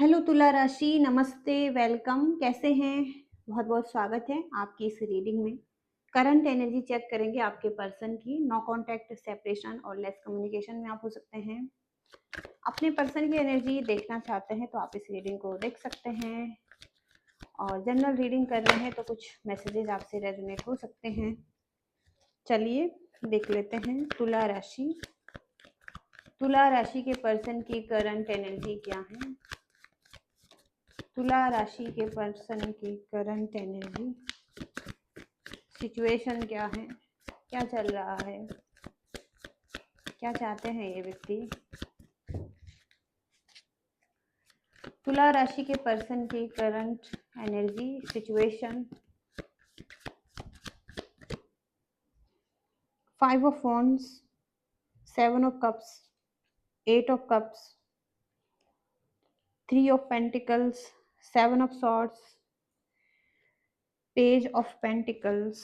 Hello तुला राशि, नमस्ते, वेलकम। कैसे हैं? बहुत बहुत स्वागत है आपकी इस रीडिंग में। करंट एनर्जी चेक करेंगे आपके पर्सन की। नो कांटेक्ट, सेपरेशन और लेस कम्युनिकेशन में आप हो सकते हैं। अपने पर्सन की एनर्जी देखना चाहते हैं तो आप इस रीडिंग को देख सकते हैं। और जनरल रीडिंग कर रहे हैं तो कुछ मैसेजेस आपसे रेजोनेट हो सकते हैं। चलिए देख लेते हैं तुला राशि। तुला राशि के पर्सन की करंट एनर्जी क्या है? तुला राशि के पर्सन की करंट एनर्जी सिचुएशन क्या है? क्या चल रहा है? क्या चाहते हैं ये व्यक्ति? तुला राशि के पर्सन की current energy situation. 5 of wands, 7 of cups, 8 of cups, 3 of pentacles, 7 of swords, page of pentacles,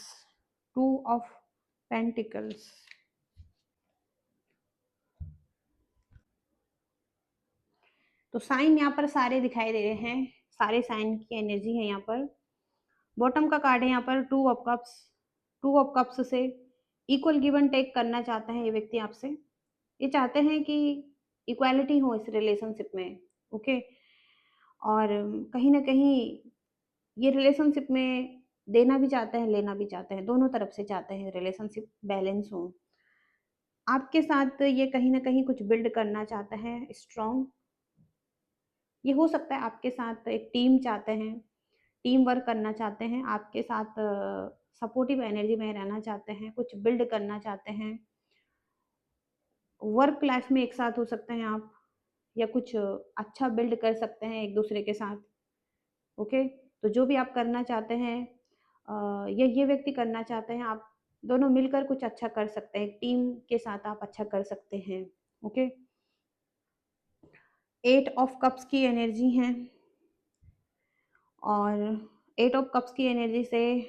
2 of pentacles. तो साइन यहाँ पर सारे दिखाई दे रहे हैं, सारे साइन की एनर्जी है यहाँ पर। बॉटम का कार्ड है यहाँ पर 2 ऑफ कप्स। 2 ऑफ कप्स से इक्वल गिव एंड टेक करना चाहते हैं ये व्यक्ति आपसे। ये चाहते हैं कि इक्वालिटी हो इस रिलेशनशिप में। ओके। और कहीं ना कहीं ये रिलेशनशिप में देना भी चाहते हैं, लेना भी चाहते हैं, दोनों तरफ से चाहते हैं रिलेशनशिप बैलेंस हो। आपके साथ ये कहीं ना कहीं कुछ बिल्ड करना चाहते हैं स्ट्रॉन्ग। ये हो सकता है आपके साथ एक टीम चाहते हैं, टीम वर्क करना चाहते हैं, आपके साथ सपोर्टिव एनर्जी में रहना चाहते हैं, कुछ बिल्ड करना चाहते हैं। वर्क लाइफ में एक साथ हो सकते हैं आप, या कुछ अच्छा बिल्ड कर सकते हैं एक दूसरे के साथ। ओके। तो जो भी आप करना चाहते हैं या ये व्यक्ति करना चाहते हैं, आप दोनों मिलकर कुछ अच्छा कर सकते हैं, टीम के साथ आप अच्छा कर सकते हैं। ओके। 8 ऑफ कप्स की एनर्जी है, और 8 ऑफ कप्स की एनर्जी से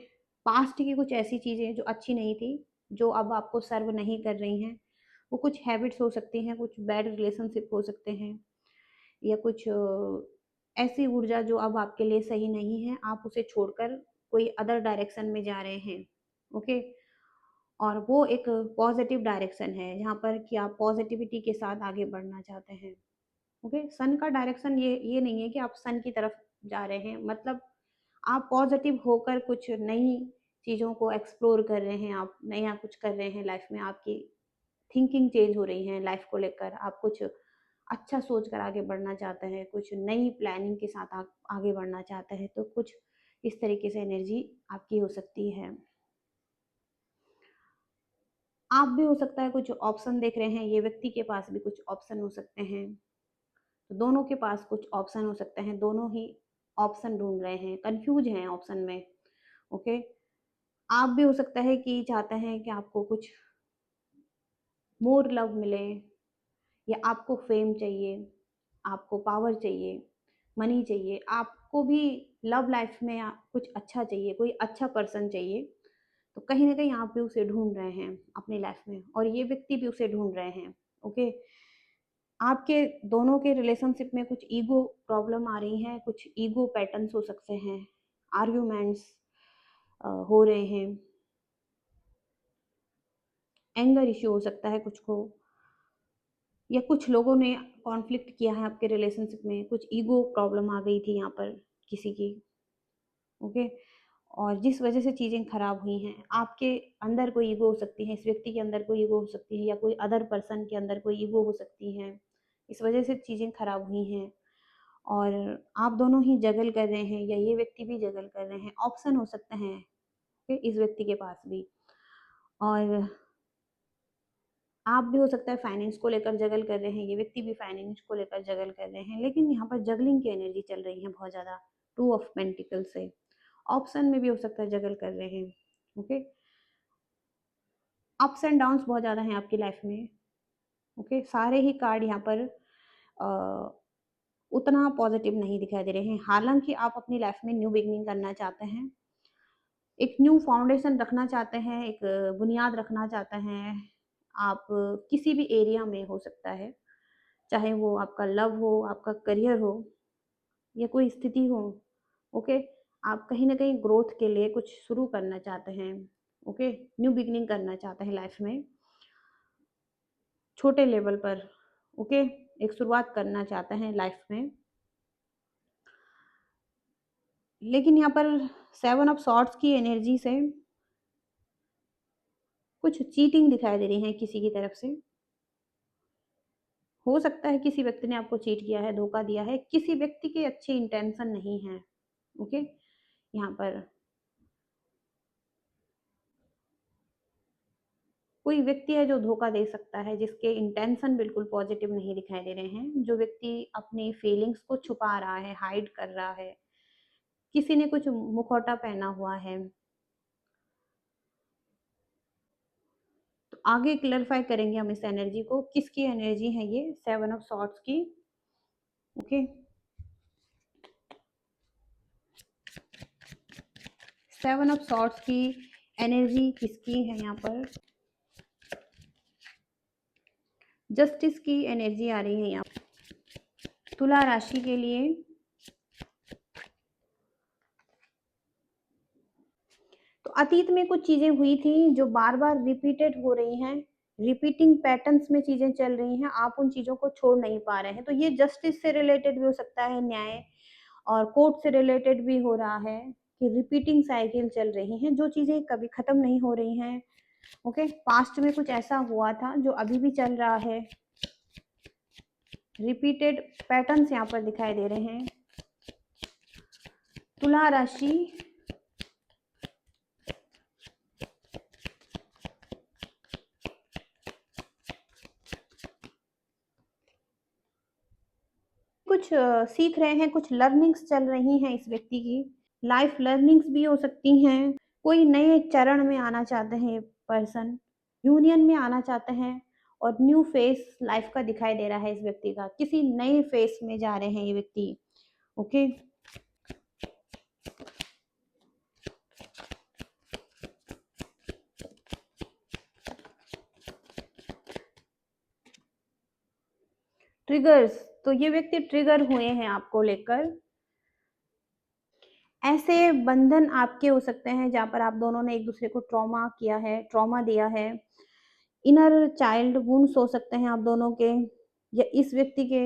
पास्ट की कुछ ऐसी चीज़ें जो अच्छी नहीं थी, जो अब आपको सर्व नहीं कर रही हैं, वो कुछ हैबिट्स हो सकती हैं, कुछ बैड रिलेशनशिप हो सकते हैं, या कुछ ऐसी ऊर्जा जो अब आपके लिए सही नहीं है, आप उसे छोड़कर कोई अदर डायरेक्शन में जा रहे हैं। ओके। और वो एक पॉजिटिव डायरेक्शन है जहाँ पर कि आप पॉजिटिविटी के साथ आगे बढ़ना चाहते हैं। ओके। सन का डायरेक्शन ये नहीं है कि आप सन की तरफ जा रहे हैं, मतलब आप पॉजिटिव होकर कुछ नई चीज़ों को एक्सप्लोर कर रहे हैं, आप नया कुछ कर रहे हैं लाइफ में, आपकी थिंकिंग चेंज हो रही है लाइफ को लेकर, आप कुछ अच्छा सोच कर आगे बढ़ना चाहते हैं, कुछ नई प्लानिंग के साथ आप आगे बढ़ना चाहते हैं, तो कुछ इस तरीके से एनर्जी आपकी हो सकती है। आप भी हो सकता है कुछ ऑप्शन देख रहे हैं, ये व्यक्ति के पास भी कुछ ऑप्शन हो सकते हैं, तो दोनों के पास कुछ ऑप्शन हो सकते हैं, दोनों ही ऑप्शन ढूंढ रहे हैं, कंफ्यूज हैं ऑप्शन में। ओके। आप भी हो सकता है कि चाहते हैं कि आपको कुछ मोर लव मिले, या आपको फेम चाहिए, आपको पावर चाहिए, मनी चाहिए, आपको भी लव लाइफ में कुछ अच्छा चाहिए, कोई अच्छा पर्सन चाहिए। तो कहीं ना कहीं आप भी उसे ढूंढ रहे हैं अपनी लाइफ में, और ये व्यक्ति भी उसे ढूंढ रहे हैं। ओके। आपके दोनों के रिलेशनशिप में कुछ ईगो प्रॉब्लम आ रही है, कुछ ईगो पैटर्न्स हो सकते हैं, आर्ग्यूमेंट्स हो रहे हैं, एंगर इश्यू हो सकता है कुछ को, या कुछ लोगों ने कॉन्फ्लिक्ट किया है आपके रिलेशनशिप में, कुछ ईगो प्रॉब्लम आ गई थी यहाँ पर किसी की। ओके। और जिस वजह से चीज़ें खराब हुई हैं, आपके अंदर कोई ईगो हो सकती है, इस व्यक्ति के अंदर कोई ईगो हो सकती है, या कोई अदर पर्सन के अंदर कोई ईगो हो सकती है, इस वजह से चीज़ें खराब हुई हैं। और आप दोनों ही जगल कर रहे हैं, या ये व्यक्ति भी जगल कर रहे हैं, ऑप्शन हो सकते हैं इस व्यक्ति के पास भी। और आप भी हो सकता है फाइनेंस को लेकर जगल कर रहे हैं, ये व्यक्ति भी फाइनेंस को लेकर जगल कर रहे हैं, लेकिन यहाँ पर जगलिंग की एनर्जी चल रही है बहुत ज़्यादा। 2 ऑफ पेंटिकल से ऑप्शन में भी हो सकता है जगल कर रहे हैं। ओके। अप्स एंड डाउन्स बहुत ज़्यादा हैं आपकी लाइफ में। ओके। सारे ही कार्ड यहाँ पर उतना पॉजिटिव नहीं दिखाई दे रहे हैं, हालांकि आप अपनी लाइफ में न्यू बिगनिंग करना चाहते हैं, एक न्यू फाउंडेशन रखना चाहते हैं, एक बुनियाद रखना चाहते हैं। आप किसी भी एरिया में हो सकता है, चाहे वो आपका लव हो, आपका करियर हो, या कोई स्थिति हो, ओके, आप कहीं ना कहीं ग्रोथ के लिए कुछ शुरू करना चाहते हैं, ओके, न्यू बिगिनिंग करना चाहते हैं लाइफ में, छोटे लेवल पर, ओके, एक शुरुआत करना चाहते हैं लाइफ में। लेकिन यहाँ पर 7 ऑफ सॉर्ड्स की एनर्जी से कुछ चीटिंग दिखाई दे रही है किसी की तरफ से। हो सकता है किसी व्यक्ति ने आपको चीट किया है, धोखा दिया है, किसी व्यक्ति के अच्छे इंटेंशन नहीं है, ओके। यहाँ पर कोई व्यक्ति है जो धोखा दे सकता है, जिसके इंटेंशन बिल्कुल पॉजिटिव नहीं दिखाई दे रहे हैं, जो व्यक्ति अपनी फीलिंग्स को छुपा रहा है, हाइड कर रहा है, किसी ने कुछ मुखौटा पहना हुआ है। तो आगे क्लैरिफाई करेंगे हम इस एनर्जी को, किसकी एनर्जी है ये 7 ऑफ सॉर्ड्स की, ओके। 7 ऑफ सॉर्ड्स की एनर्जी किसकी है यहाँ पर? जस्टिस की एनर्जी आ रही है यहाँ तुला राशि के लिए। तो अतीत में कुछ चीजें हुई थी जो बार बार रिपीटेड हो रही हैं, रिपीटिंग पैटर्न्स में चीजें चल रही हैं, आप उन चीजों को छोड़ नहीं पा रहे हैं। तो ये जस्टिस से रिलेटेड भी हो सकता है, न्याय और कोर्ट से रिलेटेड भी हो रहा है कि रिपीटिंग साइकिल चल रही हैं, जो चीजें कभी खत्म नहीं हो रही हैं, ओके। पास्ट में कुछ ऐसा हुआ था जो अभी भी चल रहा है, रिपीटेड पैटर्न्स यहाँ पर दिखाई दे रहे हैं। तुला राशि कुछ सीख रहे हैं, कुछ लर्निंग्स चल रही हैं इस व्यक्ति की, लाइफ लर्निंग्स भी हो सकती हैं। कोई नए चरण में आना चाहते हैं पर्सन, यूनियन में आना चाहते हैं, और न्यू फेस लाइफ का दिखाई दे रहा है इस व्यक्ति का, किसी नए फेस में जा रहे हैं ये व्यक्ति, ओके। ट्रिगर्स, तो ये व्यक्ति ट्रिगर हुए हैं आपको लेकर। ऐसे बंधन आपके हो सकते हैं जहां पर आप दोनों ने एक दूसरे को ट्रॉमा किया है, ट्रॉमा दिया है, इनर चाइल्ड वुंड्स हो सकते हैं आप दोनों के या इस व्यक्ति के।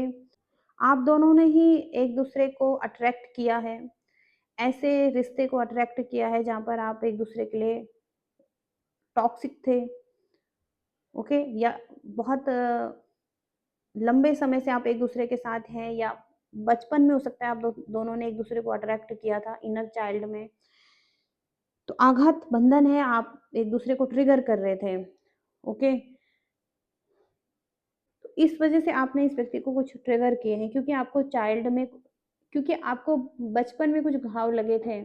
आप दोनों ने ही एक दूसरे को अट्रैक्ट किया है, ऐसे रिश्ते को अट्रैक्ट किया है जहां पर आप एक दूसरे के लिए टॉक्सिक थे, ओके, या बहुत लंबे समय से आप एक दूसरे के साथ हैं, या बचपन में हो सकता है आप दोनों ने एक दूसरे को अट्रैक्ट किया था इनर चाइल्ड में। तो आघात बंधन है, आप एक दूसरे को ट्रिगर कर रहे थे, ओके। तो इस वजह से आपने इस व्यक्ति को कुछ ट्रिगर किए हैं, क्योंकि आपको चाइल्ड में, क्योंकि आपको बचपन में कुछ घाव लगे थे,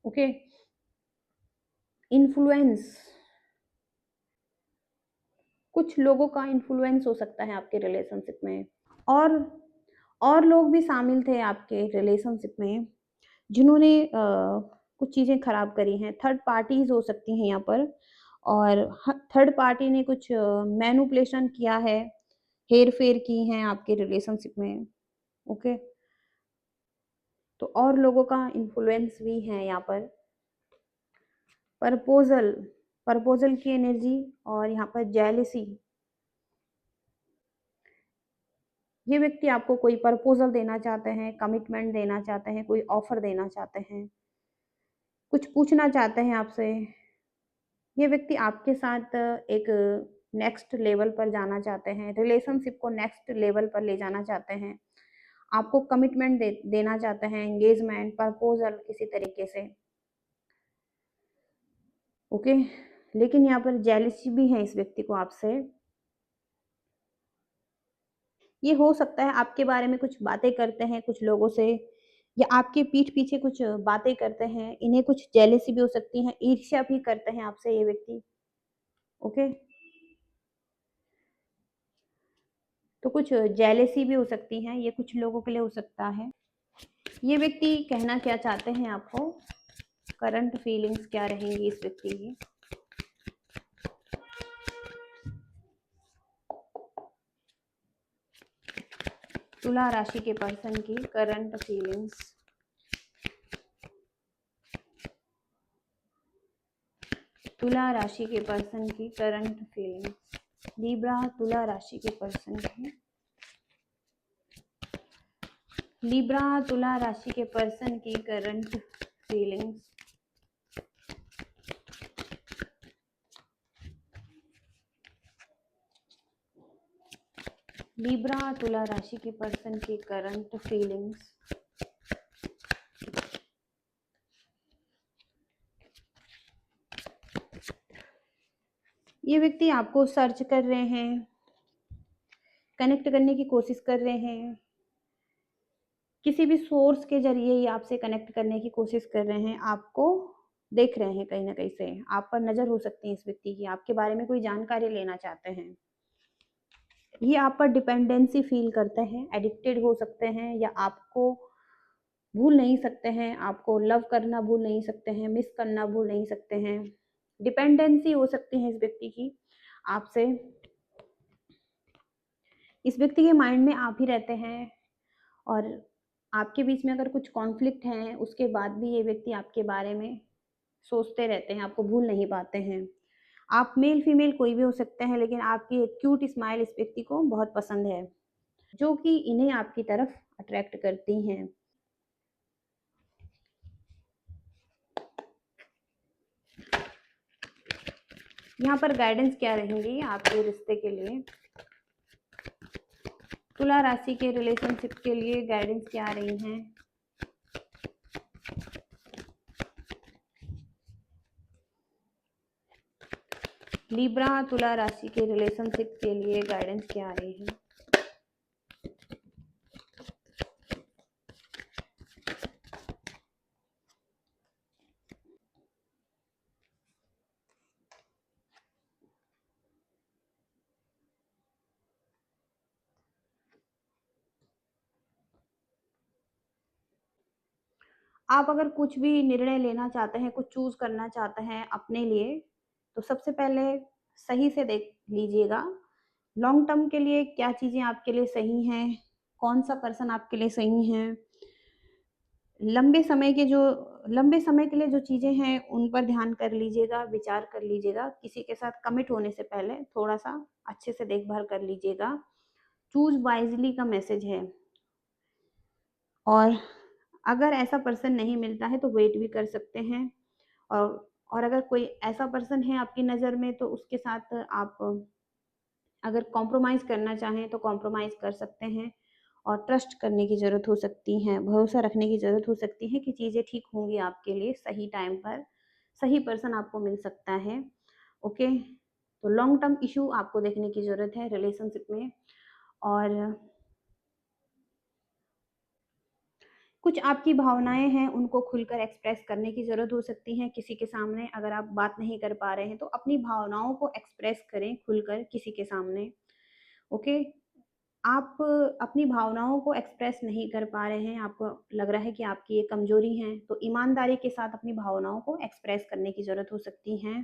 ओके। इन्फ्लुएंस, कुछ लोगों का इन्फ्लुएंस हो सकता है आपके रिलेशनशिप में, और और लोग भी शामिल थे आपके रिलेशनशिप में जिन्होंने कुछ चीज़ें खराब करी हैं। थर्ड पार्टीज हो सकती हैं यहाँ पर, और थर्ड पार्टी ने कुछ मैनुपुलेशन किया है, हेर फेर की हैं आपके रिलेशनशिप में, ओके। तो और लोगों का इन्फ्लुएंस भी है यहाँ पर। प्रपोजल, प्रपोजल की एनर्जी, और यहाँ पर जेलिसी, ये व्यक्ति आपको कोई प्रपोजल देना चाहते हैं, कमिटमेंट देना चाहते हैं, कोई ऑफर देना चाहते हैं, कुछ पूछना चाहते हैं आपसे। ये व्यक्ति आपके साथ एक नेक्स्ट लेवल पर जाना चाहते हैं, रिलेशनशिप को नेक्स्ट लेवल पर ले जाना चाहते हैं, आपको कमिटमेंट देना चाहते हैं, एंगेजमेंट, प्रपोजल किसी तरीके से, ओके। लेकिन यहाँ पर जेलिसी भी है इस व्यक्ति को आपसे। ये हो सकता है आपके बारे में कुछ बातें करते हैं कुछ लोगों से, या आपके पीठ पीछे कुछ बातें करते हैं, इन्हें कुछ जेलेसी भी हो सकती है, ईर्ष्या भी करते हैं आपसे ये व्यक्ति, ओके। तो कुछ जेलेसी भी हो सकती है, ये कुछ लोगों के लिए हो सकता है। ये व्यक्ति कहना क्या चाहते हैं आपको, करंट फीलिंग्स क्या रहेंगी इस व्यक्ति की? तुला राशि के पर्सन की करंट फीलिंग्स। तुला राशि के पर्सन की करंट फीलिंग्स। लिब्रा तुला राशि के पर्सन की। लिब्रा तुला राशि के पर्सन की करंट फीलिंग्स। लिब्रा तुला राशि के पर्सन की करंट फीलिंग्स। ये व्यक्ति आपको सर्च कर रहे हैं, कनेक्ट करने की कोशिश कर रहे हैं, किसी भी सोर्स के जरिए ये आपसे कनेक्ट करने की कोशिश कर रहे हैं, आपको देख रहे हैं कहीं ना कहीं से, आप पर नजर हो सकती है इस व्यक्ति की, आपके बारे में कोई जानकारी लेना चाहते हैं। ये आप पर डिपेंडेंसी फील करते हैं, एडिक्टेड हो सकते हैं, या आपको भूल नहीं सकते हैं, आपको लव करना भूल नहीं सकते हैं, मिस करना भूल नहीं सकते हैं। डिपेंडेंसी हो सकती है इस व्यक्ति की आपसे। इस व्यक्ति के माइंड में आप ही रहते हैं, और आपके बीच में अगर कुछ कॉन्फ्लिक्ट है उसके बाद भी ये व्यक्ति आपके बारे में सोचते रहते हैं, आपको भूल नहीं पाते हैं। आप मेल फीमेल कोई भी हो सकते हैं, लेकिन आपकी एक क्यूट स्माइल इस व्यक्ति को बहुत पसंद है, जो कि इन्हें आपकी तरफ अट्रैक्ट करती हैं। यहाँ पर गाइडेंस क्या रहेंगी आपके रिश्ते के लिए? तुला राशि के रिलेशनशिप के लिए गाइडेंस क्या आ रही हैं? लिब्रा तुला राशि के रिलेशनशिप के लिए गाइडेंस क्या आ रही है? आप अगर कुछ भी निर्णय लेना चाहते हैं, कुछ चूज करना चाहते हैं अपने लिए, तो सबसे पहले सही से देख लीजिएगा लॉन्ग टर्म के लिए क्या चीजें आपके लिए सही हैं, कौन सा पर्सन आपके लिए सही है। लंबे समय के लिए जो चीजें हैं उन पर ध्यान कर लीजिएगा, विचार कर लीजिएगा। किसी के साथ कमिट होने से पहले थोड़ा सा अच्छे से देखभाल कर लीजिएगा। चूज वाइजली का मैसेज है। और अगर ऐसा पर्सन नहीं मिलता है तो वेट भी कर सकते हैं, और अगर कोई ऐसा पर्सन है आपकी नज़र में तो उसके साथ आप अगर कॉम्प्रोमाइज़ करना चाहें तो कॉम्प्रोमाइज़ कर सकते हैं, और ट्रस्ट करने की ज़रूरत हो सकती है, भरोसा रखने की ज़रूरत हो सकती है कि चीज़ें ठीक होंगी आपके लिए, सही टाइम पर सही पर्सन आपको मिल सकता है। ओके, तो लॉन्ग टर्म इशू आपको देखने की ज़रूरत है रिलेशनशिप में। और कुछ आपकी भावनाएं हैं उनको खुलकर एक्सप्रेस करने की ज़रूरत हो सकती है किसी के सामने। अगर आप बात नहीं कर पा रहे हैं तो अपनी भावनाओं को एक्सप्रेस करें खुलकर किसी के सामने। ओके, आप अपनी भावनाओं को एक्सप्रेस नहीं कर पा रहे हैं, आपको लग रहा है कि आपकी ये कमजोरी है, तो ईमानदारी के साथ अपनी भावनाओं को एक्सप्रेस करने की ज़रूरत हो सकती है।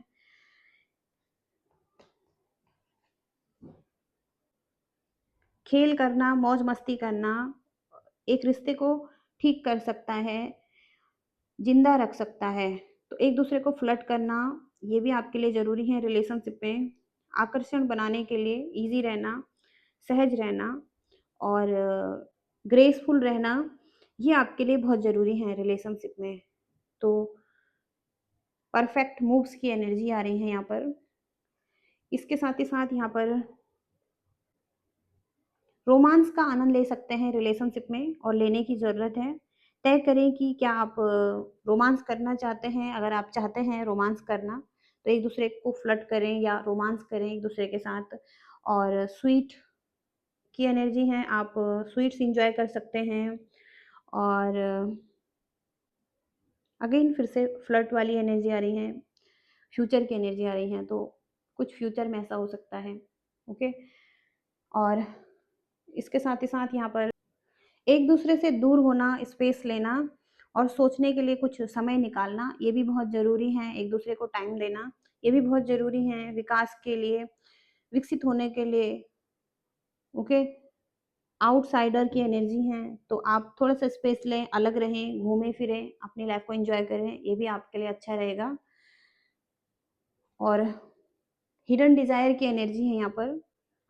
खेल करना, मौज मस्ती करना एक रिश्ते को ठीक कर सकता है, जिंदा रख सकता है। तो एक दूसरे को फ्लर्ट करना ये भी आपके लिए ज़रूरी है रिलेशनशिप में। आकर्षण बनाने के लिए इजी रहना, सहज रहना और ग्रेसफुल रहना, ये आपके लिए बहुत ज़रूरी है रिलेशनशिप में। तो परफेक्ट मूव्स की एनर्जी आ रही है यहाँ पर। इसके साथ ही साथ यहाँ पर रोमांस का आनंद ले सकते हैं रिलेशनशिप में, और लेने की ज़रूरत है। तय करें कि क्या आप रोमांस करना चाहते हैं। अगर आप चाहते हैं रोमांस करना तो एक दूसरे को फ्लर्ट करें या रोमांस करें एक दूसरे के साथ। और स्वीट की एनर्जी है, आप स्वीट्स इंजॉय कर सकते हैं। और अगेन फिर से फ्लर्ट वाली एनर्जी आ रही है, फ्यूचर की एनर्जी आ रही है, तो कुछ फ्यूचर में ऐसा हो सकता है। ओके, और इसके साथ ही साथ यहाँ पर एक दूसरे से दूर होना, स्पेस लेना और सोचने के लिए कुछ समय निकालना, ये भी बहुत ज़रूरी है। एक दूसरे को टाइम देना ये भी बहुत ज़रूरी है विकास के लिए, विकसित होने के लिए। ओके, आउटसाइडर की एनर्जी है, तो आप थोड़ा सा स्पेस लें, अलग रहें, घूमें फिरें, अपनी लाइफ को एंजॉय करें, ये भी आपके लिए अच्छा रहेगा। और हिडन डिजायर की एनर्जी है यहाँ पर,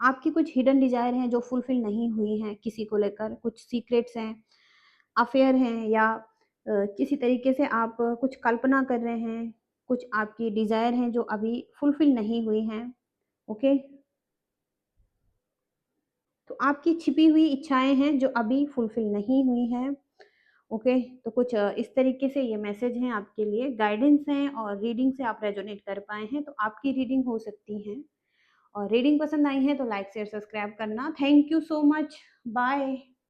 आपकी कुछ हिडन डिजायर हैं जो फुलफिल नहीं हुई हैं, किसी को लेकर कुछ सीक्रेट्स हैं, अफेयर हैं, या किसी तरीके से आप कुछ कल्पना कर रहे हैं, कुछ आपकी डिजायर हैं जो अभी फुलफिल नहीं हुई हैं। ओके, तो आपकी छिपी हुई इच्छाएं हैं जो अभी फुलफिल नहीं हुई हैं। ओके, तो कुछ इस तरीके से ये मैसेज हैं आपके लिए, गाइडेंस हैं, और रीडिंग से आप रेजोनेट कर पाए हैं तो आपकी रीडिंग हो सकती है। और रीडिंग पसंद आई है तो लाइक शेयर सब्सक्राइब करना। Thank you so much. Bye.